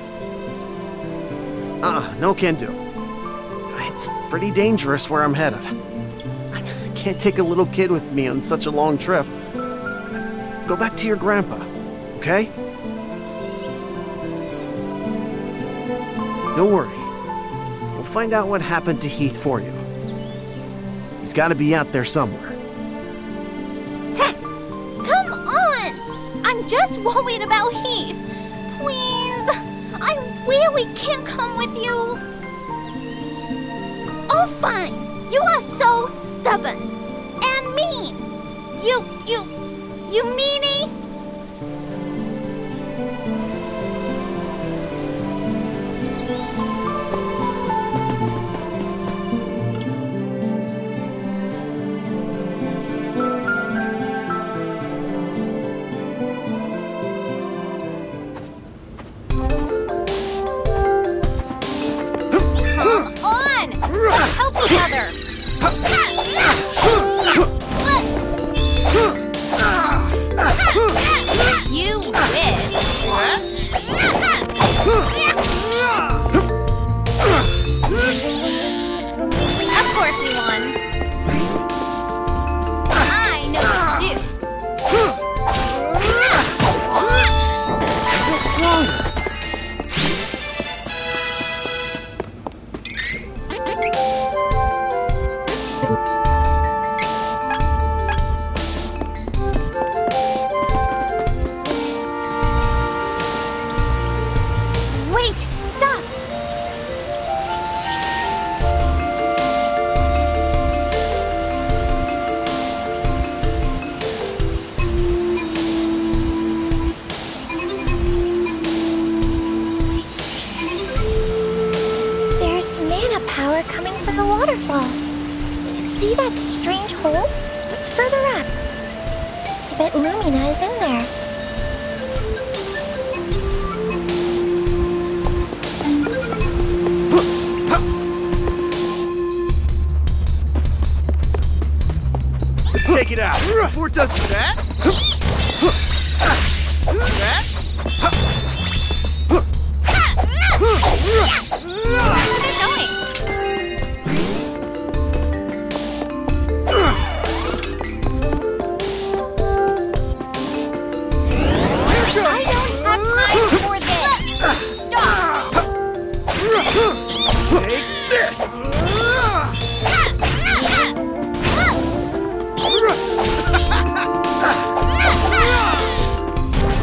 No can do. It's pretty dangerous where I'm headed. I can't take a little kid with me on such a long trip. Go back to your grandpa, okay? Don't worry. We'll find out what happened to Heath for you. He's got to be out there somewhere. Come on! I'm I'm just worried about Heath. Please, I really can't come with you. Oh, fine. You are so stubborn and mean. You meanie. Come on! Help each other! You wish! Of course we won! I know what to do! Wait, stop. There's mana power coming from the waterfall. See that strange hole? Further up. I bet Lumina is in there. Let's take it out. Before it does that. That. Where's it going? I don't have time for this! Stop! Take this.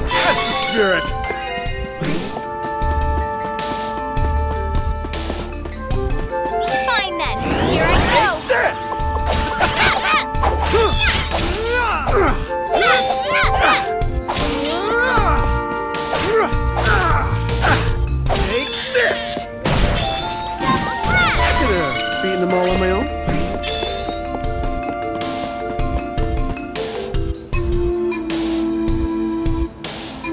That's the spirit.